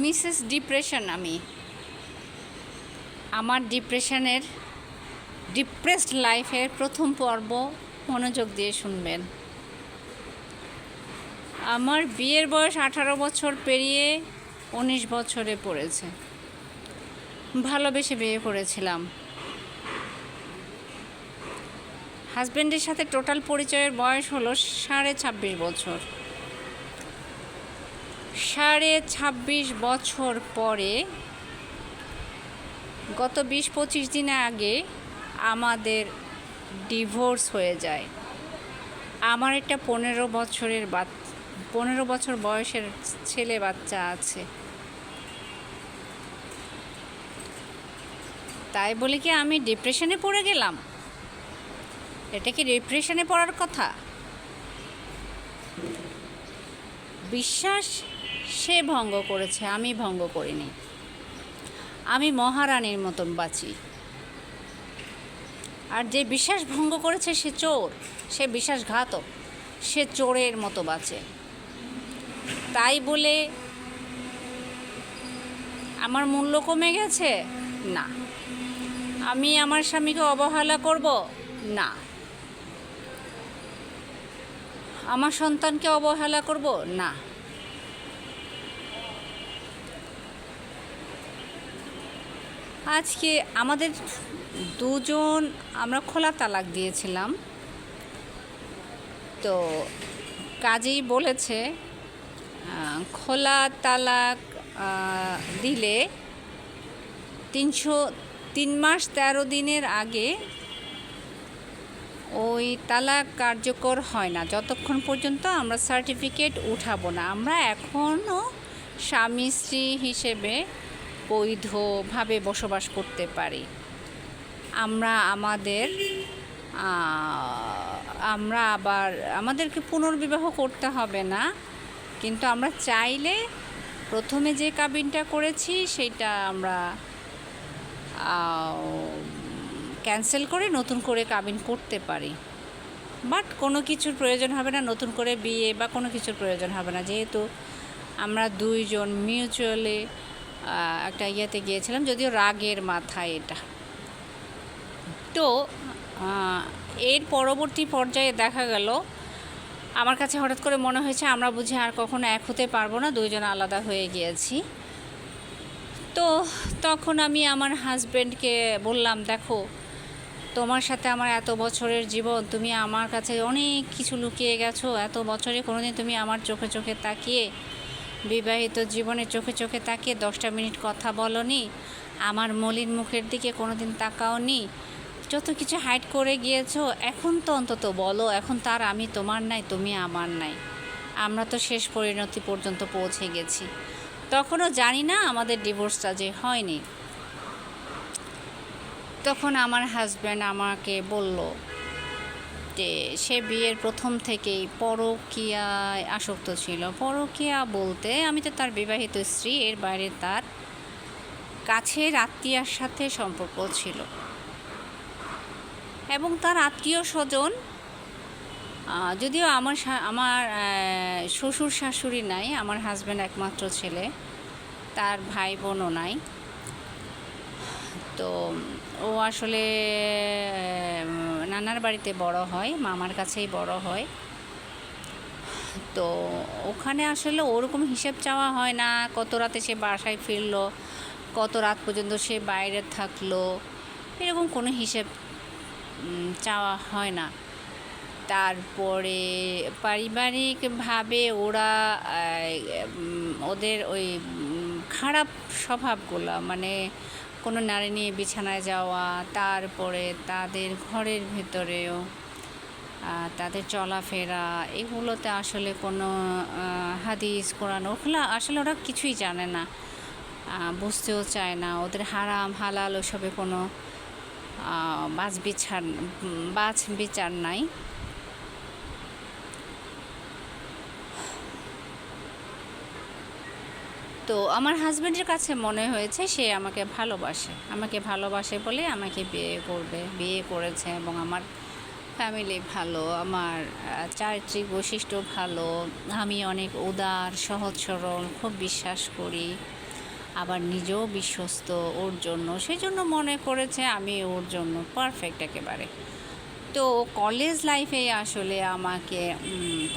Mrs depression. আমি আমার depressed লাইফের প্রথম পর্ব মনোযোগ দিয়ে শুনবেন। আমার বিয়ের বয়স 18 বছর পেরিয়ে 19 বছরে পড়েছে। ভালোবেসে বিয়ে করেছিলাম। হাজব্যান্ডের সাথে টোটাল পরিচয়ের বয়স হলো 26.5 বছর। 26.5 বছর পরে গত 20-25 দিন আগে আমাদের ডিভোর্স হয়ে যায়। আমার একটা 15 বছর বয়সের ছেলে বাচ্চা আছে। তাই বলে কি আমি ডিপ্রেশনে পড়ে গেলাম? এটা কি ডিপ্রেশনে পড়ার কথা? বিশ্বাস সে ভঙ্গ করেছে, আমি ভঙ্গ করিনি। আমি মহারানীর মতন বাঁচি। আর যে বিশ্বাস ভঙ্গ করেছে সে চোর, সে বিশ্বাসঘাতক, সে চোরের মতো বাঁচে। তাই বলে আমার মূল্য কমে গেছে? না। আমি আমার স্বামীকে অবহেলা করব? না। আমার সন্তানকে অবহেলা করব? না। আজকে আমাদের দুজন আমরা খোলা তালাক দিয়েছিলাম। তো কাজেই বলেছে খোলা তালাক দিলে 3 মাস 13 দিনের আগে ওই তালাক কার্যকর হয় না, যতক্ষণ পর্যন্ত আমরা সার্টিফিকেট উঠাবো না। আমরা এখনও স্বামী স্ত্রী হিসেবে বৈধভাবে বসবাস করতে পারি। আমাদেরকে পুনর্বিবাহ করতে হবে না, কিন্তু আমরা চাইলে প্রথমে যে কাবিনটা করেছি সেটা আমরা ক্যান্সেল করে নতুন করে কাবিন করতে পারি। বাট কোনো কিছুর প্রয়োজন হবে না, নতুন করে বিয়ে বা কোনো কিছুর প্রয়োজন হবে না, যেহেতু আমরা দুইজন মিউচুয়ালি একটা ইয়েতে গিয়েছিলাম, যদিও রাগের মাথায় এটা। তো এর পরবর্তী পর্যায়ে দেখা গেল আমার কাছে হঠাৎ করে মনে হয়েছে আমরা বুঝি আর কখনো এক হতে পারবো না, দুইজন আলাদা হয়ে গিয়েছি। তো তখন আমি আমার হাজব্যান্ডকে বললাম, দেখো তোমার সাথে আমার এত বছরের জীবন, তুমি আমার কাছে অনেক কিছু লুকিয়ে গেছো। এত বছরে কোনোদিন তুমি আমার চোখে চোখে তাকিয়ে, বিবাহিত জীবনে চোখে চোখে তাকিয়ে 10টা মিনিট কথা বলোনি, আমার মলিন মুখের দিকে কোনোদিন তাকাওনি, যত কিছু হাইড করে গিয়েছো, এখন তো অন্তত বলো। এখন তার আমি তোমার নাই, তুমি আমার নাই, আমরা তো শেষ পরিণতি পর্যন্ত পৌঁছে গেছি। তখনও জানি না আমাদের ডিভোর্সটা যে হয়নি। তখন আমার হাজব্যান্ড আমাকে বলল যে সে বিয়ের প্রথম থেকেই পরকীয়ায় আসক্ত ছিল। পরকীয়া বলতে আমি তো তার বিবাহিত স্ত্রী, এর বাইরে তার কাছের আত্মীয়ার সাথে সম্পর্ক ছিল, এবং তার আত্মীয় স্বজন, যদিও আমার শ্বশুর শাশুড়ি নাই, আমার হাজব্যান্ড একমাত্র ছেলে, তার ভাই বোনও নাই। তো ও আসলে নানার বাড়িতে বড় হয়, মামার কাছেই বড় হয়। তো ওখানে আসলে ওরকম হিসেব চাওয়া হয় না, কত রাতে সে বাসায় ফিরলো, কত রাত পর্যন্ত সে বাইরে থাকলো, এরকম কোনো হিসেব চাওয়া হয় না। তারপরে পারিবারিকভাবে ওরা ওদের ওই খারাপ স্বভাবগুলো, মানে কোনো নারী নিয়ে বিছানায় যাওয়া, তারপরে তাদের ঘরের ভেতরেও তাদের চলাফেরা, এগুলোতে আসলে কোনো হাদিস কোরআন ওগুলো আসলে ওরা কিছুই জানে না, বুঝতেও চায় না। ওদের হারাম হালাল ওসবে কোনো বাছ বিচার নাই। তো আমার হাজব্যান্ডের কাছে মনে হয়েছে সে আমাকে ভালোবাসে বলে আমাকে বিয়ে করেছে, এবং আমার ফ্যামিলি ভালো, আমার চারিত্রিক বৈশিষ্ট্য ভালো, আমি অনেক উদার, সহজ সরল, খুব বিশ্বাস করি, আবার নিজেও বিশ্বস্ত ওর জন্য, সেই জন্য মনে করেছে আমি ওর জন্য পারফেক্ট একেবারে। তো কলেজ লাইফে আসলে আমাকে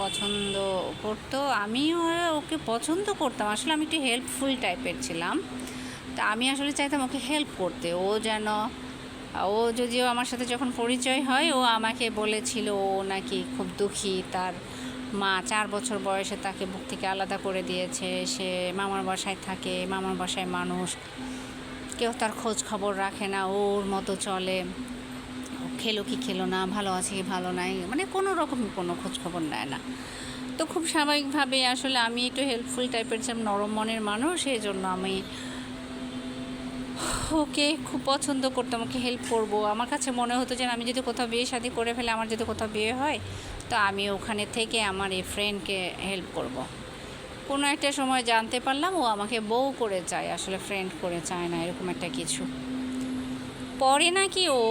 পছন্দ করতো, আমিও ওকে পছন্দ করতাম। আসলে আমি একটু হেল্পফুল টাইপের ছিলাম, তা আমি আসলে চাইতাম ওকে হেল্প করতে। ও যদিও আমার সাথে যখন পরিচয় হয়, ও আমাকে বলেছিল ও নাকি খুব দুঃখী, তার মা 4 বছর বয়সে তাকে বুক থেকে আলাদা করে দিয়েছে, সে মামার বাসায় থাকে, মামার বাসায় মানুষ কেউ তার খোঁজ খবর রাখে না, ওর মতো চলে, খেলো কি খেলো না, ভালো আছে কি ভালো নাই, মানে কোনো রকম কোনো খোঁজ খবর নেয় না। তো খুব স্বাভাবিকভাবে আসলে আমি একটু হেল্পফুল টাইপের ছিলাম, নরম মনের মানুষ, সেই জন্য আমি ওকে খুব পছন্দ করতাম, ওকে হেল্প করব। আমার কাছে মনে হতো যে আমি যদি কোথাও বিয়ে শাদী করে ফেলে, আমার যদি কোথাও বিয়ে হয়, তো আমি ওখানে থেকে আমার এই ফ্রেন্ডকে হেল্প করব। কোনো একটা সময় জানতে পারলাম ও আমাকে বউ করে চায়, আসলে ফ্রেন্ড করে চায় না, এরকম একটা কিছু। পরে নাকি ও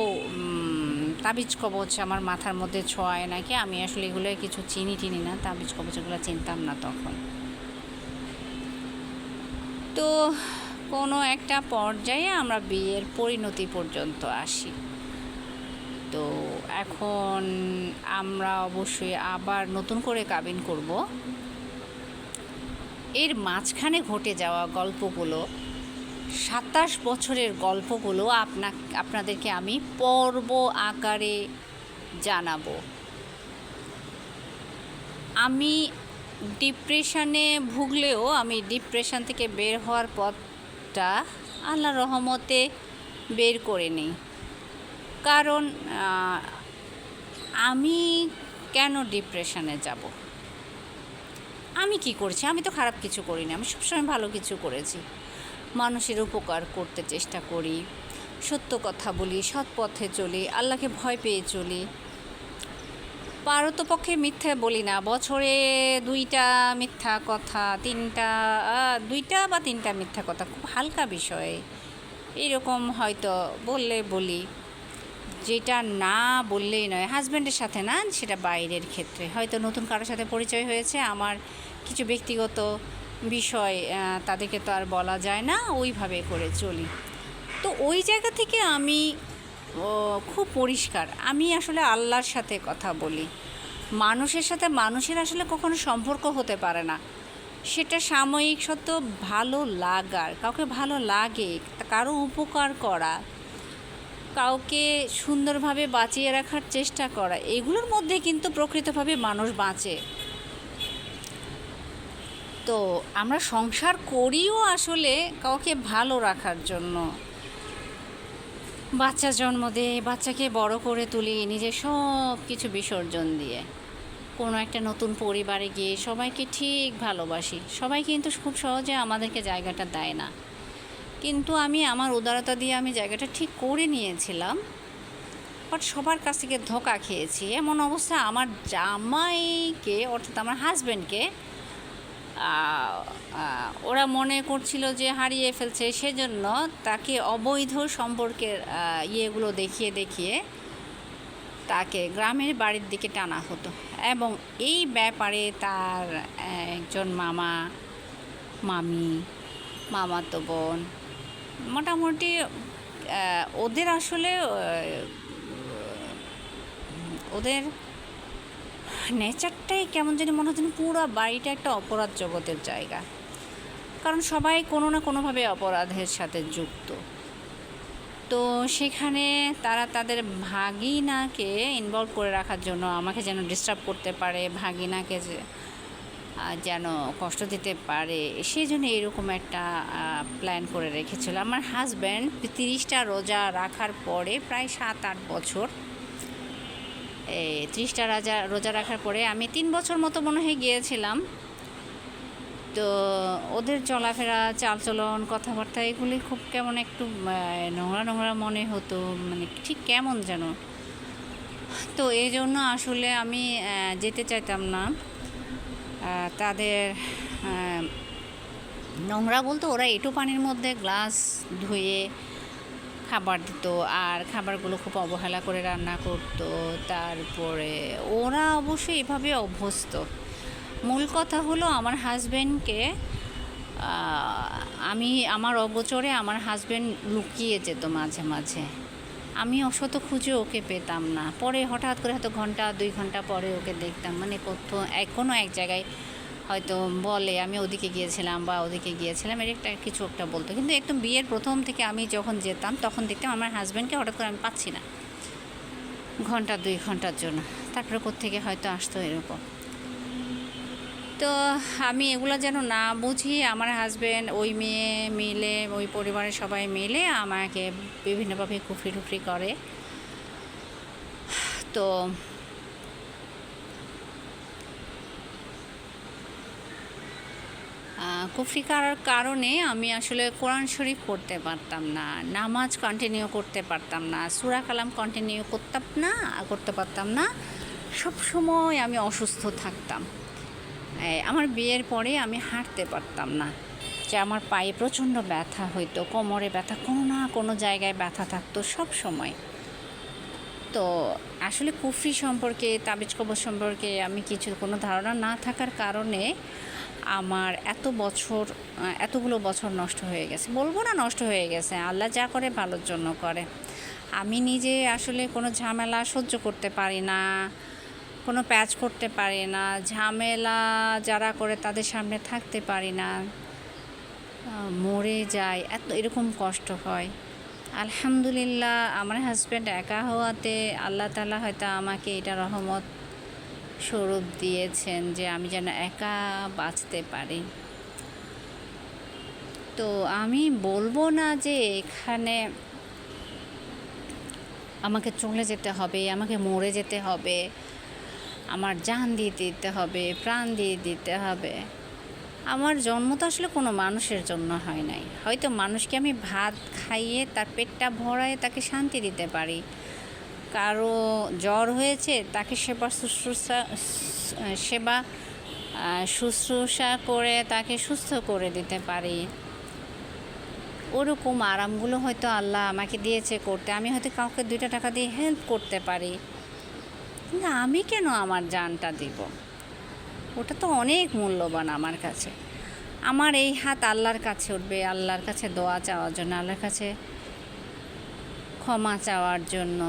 তাবিজ কবচ আমার মাথার মধ্যে ছোঁয়ায় নাকি, আমি আসলে এগুলো কিছু চিনি না, তাবিজ কবচ এগুলো চিনতাম না তখন। তো কোনো একটা পর্যায়ে আমরা বিয়ের পরিণতি পর্যন্ত আসি। তো এখন আমরা অবশ্যই আবার নতুন করে কাবিন করব। এর মাঝখানে ঘটে যাওয়া গল্পগুলো, 27 বছরের গল্পগুলো আপনাদেরকে আমি পর্ব আকারে জানাবো। আমি ডিপ্রেশনে ভুগলেও আমি ডিপ্রেশন থেকে বের হওয়ার পথটা আল্লাহর রহমতে বের করে নিই। কারণ আমি কেন ডিপ্রেশনে যাব? আমি কি করেছি? আমি তো খারাপ কিছু করিনি, আমি সবসময় ভালো কিছু করেছি। মানুষের উপকার করতে চেষ্টা করি, সত্য কথা বলি, সৎ পথে চলি, আল্লাহকে ভয় পেয়ে চলি। পারতপক্ষে মিথ্যা বলি না, বছরে 2টা মিথ্যা কথা, 2টা বা 3টা মিথ্যা কথা, খুব হালকা বিষয়ে এরকম হয়তো বলি, যেটা না বললেই নয়। হাজব্যান্ডের সাথে না, সেটা বাইরের ক্ষেত্রে হয়তো নতুন কারোর সাথে পরিচয় হয়েছে, আমার কিছু ব্যক্তিগত বিষয় তাদেরকে তো আর বলা যায় না, ওইভাবে করে চলি। তো ওই জায়গা থেকে আমি খুব পরিষ্কার, আমি আসলে আল্লাহর সাথে কথা বলি। মানুষের সাথে মানুষের আসলে কখনো সম্পর্ক হতে পারে না, সেটা সাময়িক সত্য, ভালো লাগার, কাউকে ভালো লাগে, কারো উপকার করা, কাউকে সুন্দরভাবে বাঁচিয়ে রাখার চেষ্টা করা, এগুলোর মধ্যে কিন্তু প্রকৃতভাবে মানুষ বাঁচে। তো আমরা সংসার করিও আসলে কাউকে ভালো রাখার জন্য। বাচ্চা জন্ম দিয়ে বাচ্চাকে বড় করে তুলি নিজের সব কিছু বিসর্জন দিয়ে, কোনো একটা নতুন পরিবারে গিয়ে সবাইকে ঠিক ভালোবাসি। সবাই কিন্তু খুব সহজে আমাদেরকে জায়গাটা দেয় না, কিন্তু আমি আমার উদারতা দিয়ে আমি জায়গাটা ঠিক করে নিয়েছিলাম। বাট সবার কাছ থেকে ধোঁকা খেয়েছি। এমন অবস্থা, আমার জামাইকে অর্থাৎ আমার হাজব্যান্ডকে ওরা মনে করছিল যে হারিয়ে ফেলছে, সেজন্য তাকে অবৈধ সম্পর্কের ইয়েগুলো দেখিয়ে তাকে গ্রামের বাড়ির দিকে টানা হতো। এবং এই ব্যাপারে তার একজন মামি, মামাতো বোন, মোটামুটি ওদের আসলে ওদের নেচারটাই কেমন জানি মনে হচ্ছে, পুরো বাড়িটা একটা অপরাধ জগতের জায়গা। কারণ সবাই কোনো না কোনোভাবে অপরাধের সাথে যুক্ত। তো সেখানে তারা তাদের ভাগিনাকে ইনভলভ করে রাখার জন্য, আমাকে যেন ডিস্টার্ব করতে পারে, ভাগিনাকে যেন কষ্ট দিতে পারে, সেই জন্য এরকম একটা প্ল্যান করে রেখেছিল। আমার হাজব্যান্ড 30টা রোজা রাখার পরে, প্রায় 7-8 বছর, 30টা রোজা রাখার পরে আমি 3 বছর মতো মনে হয় গিয়েছিলাম। তো ওদের চলাফেরা, চালচলন, কথাবার্তা এগুলি খুব কেমন একটু নোংরা মনে হতো, মানে ঠিক কেমন যেন। তো এই জন্য আসলে আমি যেতে চাইতাম না। তাদের নোংরা বলতে, ওরা এঁটো পানির মধ্যে গ্লাস ধুয়ে খাবার দিত, আর খাবারগুলো খুব অবহেলা করে রান্না করতো। তারপরে ওরা অবশ্যই এভাবে অভ্যস্ত। মূল কথা হলো, আমার হাজব্যান্ডকে আমি আমার অগোচরে আমার হাজব্যান্ড লুকিয়ে যেত মাঝে মাঝে, আমি অশত খুঁজে ওকে পেতাম না। পরে হঠাৎ করে হয়তো ঘন্টা 2 ঘন্টা পরে ওকে দেখতাম, মানে কোনো এক জায়গায় হয়তো বলে আমি ওদিকে গিয়েছিলাম বা ওদিকে গিয়েছিলাম, এর কিছু একটা বলতো। কিন্তু একদম বিয়ের প্রথম থেকে আমি যখন যেতাম তখন দেখতাম আমার হাজব্যান্ডকে হঠাৎ করে আমি পাচ্ছি না, ঘন্টা 2 ঘন্টার জন্য, তারপরে কোত্থেকে হয়তো আসতো এরকম। তো আমি এগুলো যেন না বুঝি, আমার হাজব্যান্ড ওই মেয়ে মিলে, ওই পরিবারের সবাই মিলে আমাকে বিভিন্নভাবে কুফরি টুফরি করে। তো কুফরি করার কারণে আমি আসলে কোরআন শরীফ পড়তে পারতাম না, নামাজ কন্টিনিউ করতে পারতাম না, সূরা কালাম কন্টিনিউ করতে পারতাম না। সব সময় আমি অসুস্থ থাকতাম। আমার বিয়ের পরে আমি হাঁটতে পারতাম না, যে আমার পায়ে প্রচণ্ড ব্যথা হইতো, কোমরে ব্যথা, কোনো না কোনো জায়গায় ব্যথা থাকতো সব সময়। তো আসলে কুফরি সম্পর্কে, তাবিজ কবজ সম্পর্কে আমি কোনো ধারণা না থাকার কারণে আমার এতগুলো বছর নষ্ট হয়ে গেছে। বলবো না নষ্ট হয়ে গেছে, আল্লাহ যা করে ভালোর জন্য করে। আমি নিজে আসলে কোনো ঝামেলা সহ্য করতে পারি না, কোনো প্যাচ করতে পারি না, ঝামেলা যারা করে তাদের সামনে থাকতে পারি না, মরে যায়, এরকম কষ্ট হয়। আলহামদুলিল্লাহ আমার হাজব্যান্ড একা হওয়াতে আল্লাহ তাআলা হয়তো আমাকে এটা রহমত স্বরূপ দিয়েছেন যে আমি যেন একা বাঁচতে পারি। তো আমি বলবো না যে এখানে আমাকে চলে যেতে হবে, আমাকে মরে যেতে হবে, আমার জান দিয়ে দিতে হবে, প্রাণ দিয়ে দিতে হবে। আমার জন্ম তো আসলে কোনো মানুষের জন্য হয় নাই। হয়তো মানুষকে আমি ভাত খাইয়ে তার পেটটা ভরায় তাকে শান্তি দিতে পারি, কারো জ্বর হয়েছে তাকে সেবা শুশ্রূষা করে তাকে সুস্থ করে দিতে পারি। ওরকম আরামগুলো হয়তো আল্লাহ আমাকে দিয়েছে করতে। আমি হয়তো কাউকে 2টা টাকা দিয়ে হেল্প করতে পারি, কিন্তু আমি কেন আমার জানটা দিব? ওটা তো অনেক মূল্যবান আমার কাছে। আমার এই হাত আল্লাহর কাছে উঠবে, আল্লাহর কাছে দোয়া চাওয়ার জন্য, আল্লাহর কাছে ক্ষমা চাওয়ার জন্য,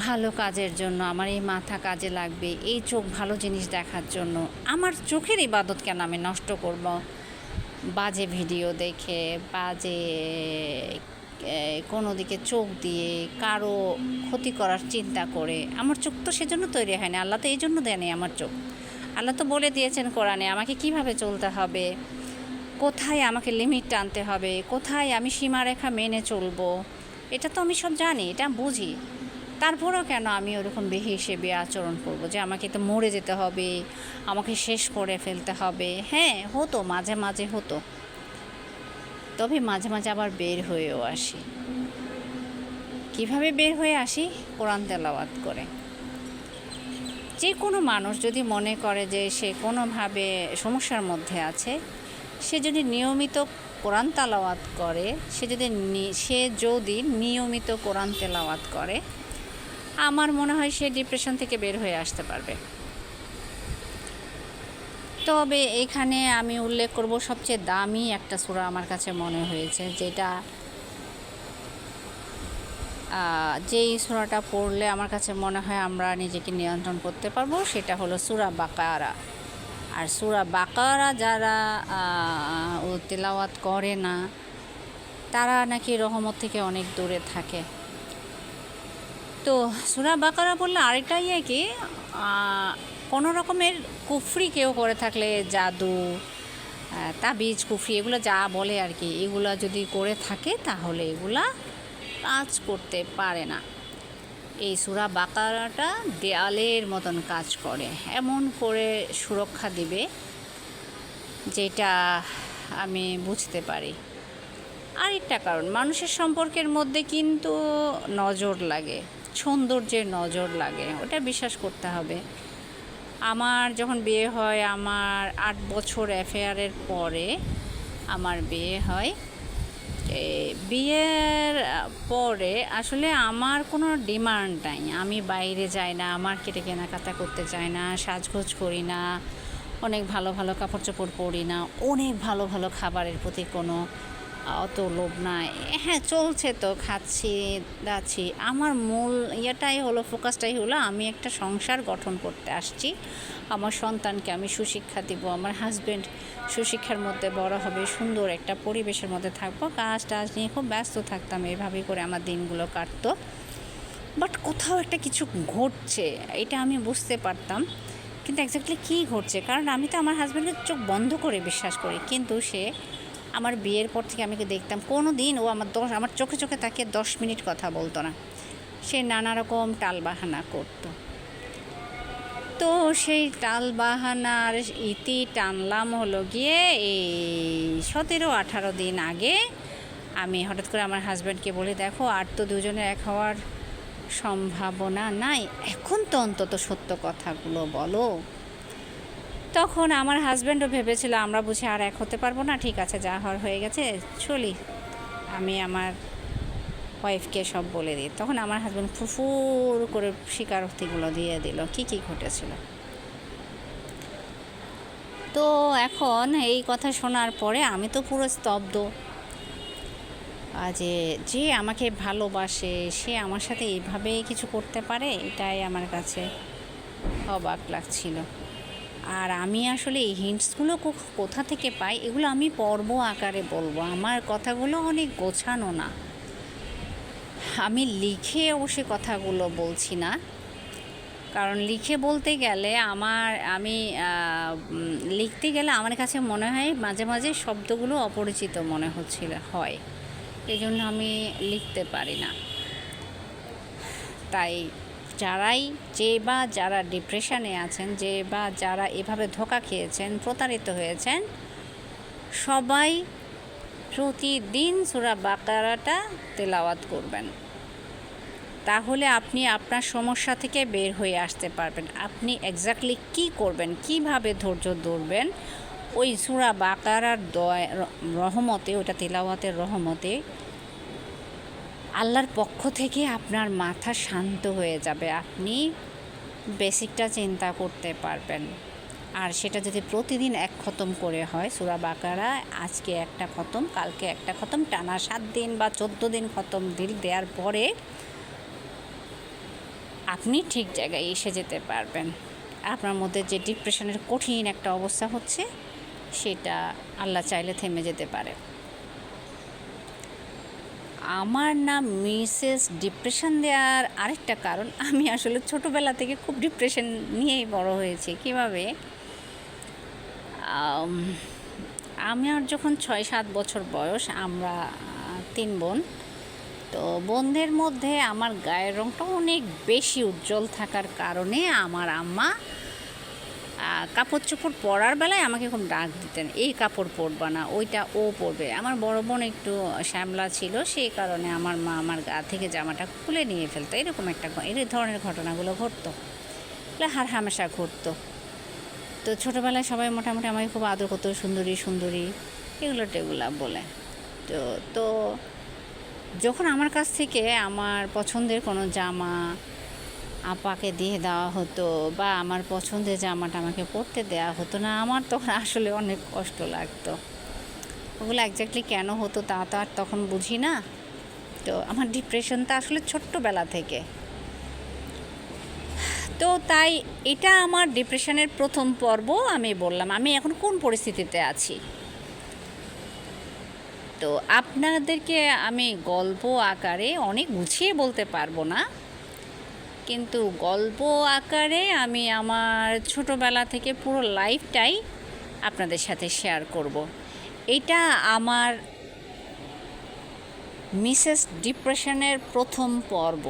ভালো কাজের জন্য। আমার এই মাথা কাজে লাগবে, এই চোখ ভালো জিনিস দেখার জন্য। আমার চোখের ইবাদত কেন আমি নষ্ট করব বাজে ভিডিও দেখে, বাজে কোনো দিকে চোখ দিয়ে কারো ক্ষতি করার চিন্তা করে? আমার চোখ তো সেজন্য তৈরি হয় না, আল্লাহ তো এই জন্য দেয়নি আমার চোখ। আল্লাহ তো বলে দিয়েছেন কোরআনে আমাকে কিভাবে চলতে হবে, কোথায় আমাকে লিমিট টানতে হবে, কোথায় আমি সীমারেখা মেনে চলবো। এটা তো আমি সব জানি, এটা বুঝি। তারপরেও কেন আমি ওরকম বেহিসেবি আচরণ করব যে আমাকে তো মরে যেতে হবে, আমাকে শেষ করে ফেলতে হবে? হ্যাঁ, হতো, মাঝে মাঝে হতো, তবে মাঝে মাঝে আবার বের হয়েও আসি। কিভাবে বের হয়ে আসি? কোরআন তেলাওয়াত করে। যে কোনো মানুষ যদি মনে করে যে সে কোনোভাবে সমস্যার মধ্যে আছে, সে যদি নিয়মিত কোরআন তেলাওয়াত করে, সে যদি নিয়মিত কোরআন তেলাওয়াত করে, আমার মনে হয় সে ডিপ্রেশন থেকে বের হয়ে আসতে পারবে। তবে এখানে আমি উল্লেখ করব সবচেয়ে দামি একটা সূরা আমার কাছে মনে হয়েছে, যেই সূরাটা পড়লে আমার কাছে মনে হয় আমরা নিজেকে নিয়ন্ত্রণ করতে পারবো, সেটা হলো সূরা বাকারা। আর সূরা বাকারা যারা তেলাওয়াত করে না, তারা নাকি রহমত থেকে অনেক দূরে থাকে। তো সূরা বাকারা বললে আরেকটাই কি, কোনো রকমের কুফরি কেউ করে থাকলে, জাদু, তাবিজ, কুফরি, এগুলো যা বলে আর কি, এগুলো যদি করে থাকে তাহলে এগুলা কাজ করতে পারে না। এই সূরা বাকারাটা দেয়ালের মতন কাজ করে, এমন করে সুরক্ষা দিবে যেটা আমি বুঝতে পারি। আরেকটা কারণ, মানুষের সম্পর্কের মধ্যে কিন্তু নজর লাগে, সৌন্দর্যের নজর লাগে, ওটা বিশ্বাস করতে হবে। আমার যখন বিয়ে হয়, আমার 8 বছর অ্যাফেয়ারের পরে আমার বিয়ে হয়। বিয়ের পরে আসলে আমার কোনো ডিমান্ড নাই, আমি বাইরে যাই না, মার্কেটে কেনাকাটা করতে চাই না, সাজগোজ করি না, অনেক ভালো ভালো কাপড় চোপড় পরি না, অনেক ভালো ভালো খাবারের প্রতি কোনো অত লোভ নাই। হ্যাঁ, চলছে তো, খাচ্ছি দাচ্ছি। আমার মূল ইয়েটাই হলো, ফোকাসটাই হলো আমি একটা সংসার গঠন করতে আসছি। আমার সন্তানকে আমি সুশিক্ষা দিব, আমার হাজব্যান্ড সুশিক্ষার মধ্যে বড় হবে, সুন্দর একটা পরিবেশের মধ্যে থাকবো। কাজ টাজ নিয়ে খুব ব্যস্ত থাকতাম, এভাবেই করে আমার দিনগুলো কাটতো। বাট কোথাও একটা কিছু ঘটছে, এটা আমি বুঝতে পারতাম, কিন্তু এক্স্যাক্টলি কী ঘটছে, কারণ আমি তো আমার হাজব্যান্ডের চোখ বন্ধ করে বিশ্বাস করি, কিন্তু সে আমার বিয়ের পর থেকে আমি দেখতাম কোনো দিন ও আমার চোখে চোখে তাকিয়ে 10 মিনিট কথা বলতো না। সে নানা রকম টালবাহানা করতো। তো সেই টালবাহানার ইতি টানলাম হলো গিয়ে এই 17-18 দিন আগে আমি হঠাৎ করে আমার হাজব্যান্ডকে বলি, দেখো আর তো দুজনের এক হওয়ার সম্ভাবনা নাই, এখন তো অন্তত সত্য কথাগুলো বলো। তখন আমার হাজব্যান্ডও ভেবেছিল আমরা বুঝি আর এক হতে পারবো না, ঠিক আছে যা হওয়ার হয়ে গেছে, চলি, আমি আমার ওয়াইফকে সব বলে দিই। তখন আমার হাজব্যান্ড ফুফুর করে স্বীকারোক্তিগুলো দিয়ে দিল কী কী ঘটেছিল। তো এখন এই কথা শোনার পরে আমি তো পুরো স্তব্ধ, যে যে আমাকে ভালোবাসে সে আমার সাথে এইভাবে কিছু করতে পারে, এটাই আমার কাছে অবাক লাগছিল। আর আমি আসলে এই হিন্টসগুলো কোথা থেকে পাই এগুলো আমি পর্ব আকারে বলবো, আমার কথাগুলো অনেক গোছানো না, আমি লিখে অবশ্যই কথাগুলো বলছি না, কারণ লিখে বলতে গেলে আমি লিখতে গেলে আমার কাছে মনে হয় মাঝে মাঝে শব্দগুলো অপরিচিত মনে হয়, এই জন্য আমি লিখতে পারি না। তাই যারা ডিপ্রেশনে আছেন, যারা এভাবে ধোঁকা খেয়েছেন, প্রতারিত হয়েছেন, সবাই প্রতিদিন সূরা বাকারাটা তেলাওয়াত করবেন, তাহলে আপনি আপনার সমস্যা থেকে বের হয়ে আসতে পারবেন। আপনি এক্স্যাক্টলি কী করবেন, কিভাবে ধৈর্য ধরবেন, ওই সূরা বাকারার রহমতে, ওটা তেলাওয়াতের রহমতে আল্লাহর পক্ষ থেকে আপনার মাথা শান্ত হয়ে যাবে, আপনি বেসিকটা চিন্তা করতে পারবেন। আর সেটা যদি প্রতিদিন 1 খতম করে হয় সূরা বাকারা, আজকে একটা খতম, কালকে একটা খতম, টানা 7 দিন বা 14 দিন খতম দেওয়ার পরে আপনি ঠিক জায়গায় এসে যেতে পারবেন। আপনার মধ্যে যে ডিপ্রেশনের কঠিন একটা অবস্থা হচ্ছে সেটা আল্লাহ চাইলে থেমে যেতে পারে। আমার নাম মিসেস ডিপ্রেশন দেওয়ার আরেকটা কারণ, আমি আসলে ছোটোবেলা থেকে খুব ডিপ্রেশন নিয়েই বড় হয়েছি। কীভাবে, আমার যখন 6-7 বছর বয়স, আমরা 3 বোন, তো বোনদের মধ্যে আমার গায়ের রঙটা অনেক বেশি উজ্জ্বল থাকার কারণে আমার আম্মা কাপড় চোপড় পরার বেলায় আমাকে খুব ডাক দিতেন, এই কাপড় পরবা না, ওইটা ও পরবে। আমার বড় বোন একটু শ্যামলা ছিল, সেই কারণে আমার মা আমার গা থেকে জামাটা খুলে নিয়ে ফেলতো। এই ধরনের ঘটনাগুলো ঘটতো, হার হামেশা ঘটতো। তো ছোটোবেলায় সবাই মোটামুটি আমাকে খুব আদর করতো, সুন্দরী সুন্দরী এগুলা বলে। তো যখন আমার কাছ থেকে আমার পছন্দের কোনো জামা আপাকে দিয়ে দেওয়া হতো বা আমার পছন্দের জামাটা আমাকে পরতে দেওয়া হতো না, আমার তখন আসলে অনেক কষ্ট লাগতো। ওগুলো এক্স্যাক্টলি কেন হতো তা তো আর তখন বুঝি না। তো আমার ডিপ্রেশনটা আসলে ছোট্টবেলা থেকে। তো তাই এটা আমার ডিপ্রেশনের প্রথম পর্ব। আমি বললাম আমি এখন কোন পরিস্থিতিতে আছি। তো আপনাদেরকে আমি গল্প আকারে অনেক গুছিয়ে বলতে পারবো না, কিন্তু গল্প আকারে আমি আমার ছোটোবেলা থেকে পুরো লাইফটাই আপনাদের সাথে শেয়ার করব। এটা আমার মিসেস ডিপ্রেশনের প্রথম পর্ব।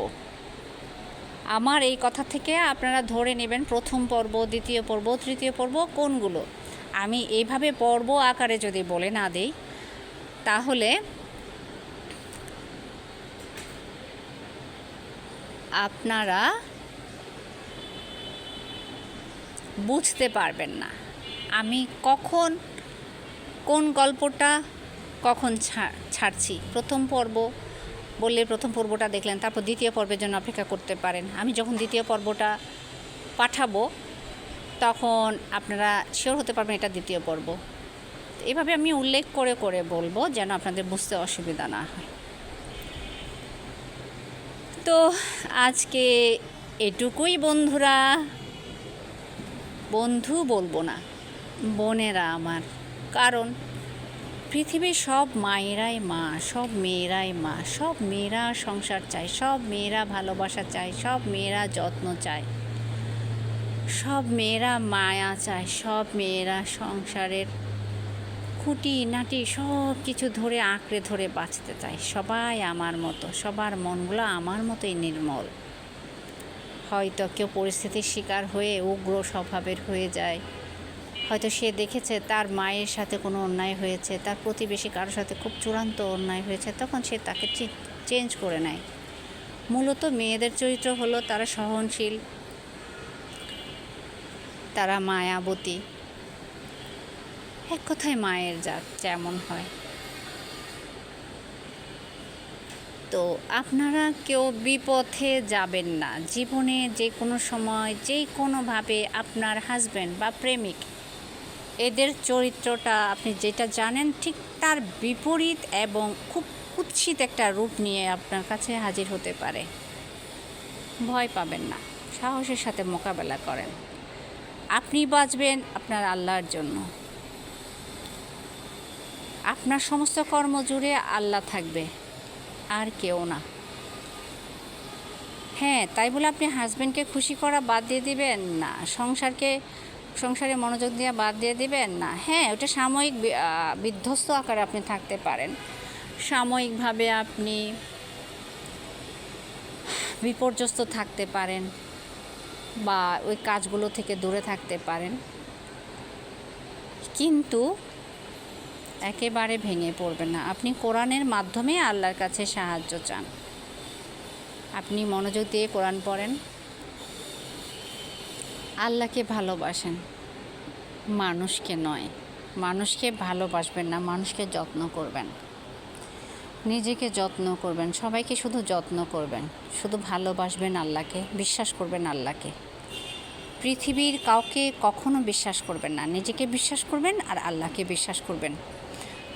আমার এই কথা থেকে আপনারা ধরে নেবেন প্রথম পর্ব, দ্বিতীয় পর্ব, তৃতীয় পর্ব কোনগুলো। আমি এইভাবে পর্ব আকারে যদি বলে না দিই তাহলে আপনারা বুঝতে পারবেন না আমি কখন কোন গল্পটা কখন ছাড়ছি। প্রথম পর্ব বললে প্রথম পর্বটা দেখলেন, তারপর দ্বিতীয় পর্বের জন্য অপেক্ষা করতে পারেন। আমি যখন দ্বিতীয় পর্বটা পাঠাবো তখন আপনারা শিওর হতে পারবেন এটা দ্বিতীয় পর্ব। এভাবে আমি উল্লেখ করে করে বলবো যেন আপনাদের বুঝতে অসুবিধা না হয়। তো আজকে এটুকুই বন্ধুরা, বন্ধু বলবো না, বোনেরা আমার, কারণ পৃথিবীর সব মায়েরাই মা, সব মেয়েরাই মা, সব মেয়েরা সংসার চায়, সব মেয়েরা ভালোবাসা চায়, সব মেয়েরা যত্ন চায়, সব মেয়েরা মায়া চায়, সব মেয়েরা সংসারের খুঁটি নাটি সব কিছু ধরে আঁকড়ে ধরে বাঁচতে চায়। সবাই আমার মতো, সবার মনগুলো আমার মতোই নির্মল। হয়তো কেউ পরিস্থিতির শিকার হয়ে উগ্র স্বভাবের হয়ে যায়, হয়তো সে দেখেছে তার মায়ের সাথে কোনো অন্যায় হয়েছে, তার প্রতিবেশী কারোর সাথে খুব চূড়ান্ত অন্যায় হয়েছে, তখন সে তাকে চেঞ্জ করে নেয়। মূলত মেয়েদের চরিত্র হলো তারা সহনশীল, তারা মায়াবতী, এক কথায় মায়ের জাত যেমন হয়। তো আপনারা কেউ বিপথে যাবেন না। জীবনে যে কোনো সময় যে কোনোভাবে আপনার হাজব্যান্ড বা প্রেমিক এদের চরিত্রটা আপনি যেটা জানেন ঠিক তার বিপরীত এবং খুব কুৎসিত একটা রূপ নিয়ে আপনার কাছে হাজির হতে পারে। ভয় পাবেন না, সাহসের সাথে মোকাবেলা করেন। আপনি বাঁচবেন আপনার আল্লাহর জন্য, আপনার সমস্ত কর্ম জুড়ে আল্লাহ থাকবে, আর কেউ না। হ্যাঁ, তাই বলে আপনি হাজব্যান্ডকে খুশি করা বাদ দিয়ে দিবেন না, সংসারে মনোযোগ দিয়ে বাদ দিয়ে দিবেন না। হ্যাঁ, ওটা সাময়িক বিধ্বস্ত আকারে আপনি থাকতে পারেন, সাময়িকভাবে আপনি বিপর্যস্ত থাকতে পারেন বা ওই কাজগুলো থেকে দূরে থাকতে পারেন, কিন্তু একেবারে ভেঙে পড়বেন না। আপনি কোরআনের মাধ্যমে আল্লাহর কাছে সাহায্য চান। আপনি মনোযোগ দিয়ে কোরআন পড়েন, আল্লাহকে ভালোবাসেন, মানুষকে নয়। মানুষকে ভালোবাসবেন না, মানুষকে যত্ন করবেন, নিজেকে যত্ন করবেন, সবাইকে শুধু যত্ন করবেন, শুধু ভালোবাসবেন আল্লাহকে, বিশ্বাস করবেন আল্লাহকে। পৃথিবীর কাউকে কখনো বিশ্বাস করবেন না, নিজেকে বিশ্বাস করবেন আর আল্লাহকে বিশ্বাস করবেন।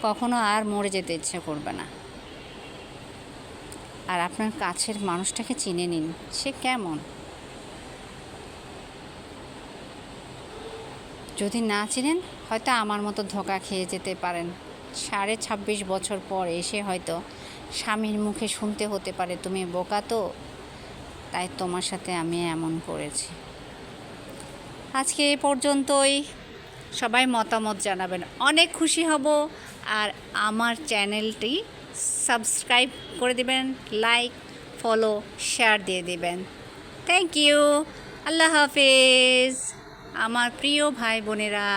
কখনো আর মরে যেতে ইচ্ছে করবে না। আর আপনার কাছের মানুষটাকে চিনে নিন, সে কেমন। যদি না চিনেন, হয়তো আমার মতো ধোঁকা খেয়ে যেতে পারেন। 26.5 বছর পর এসে হয়তো স্বামীর মুখে শুনতে হতে পারে, তুমি বোকা তো, তাই তোমার সাথে আমি এমন করেছি। আজকে এ পর্যন্তই। সবাই মতামত জানাবেন, অনেক খুশি হব। আর আমার চ্যানেলটি সাবস্ক্রাইব করে দিবেন, লাইক, ফলো, শেয়ার দিয়ে দিবেন। Thank you. আল্লাহ হাফেজ আমার প্রিয় ভাই বোনেরা।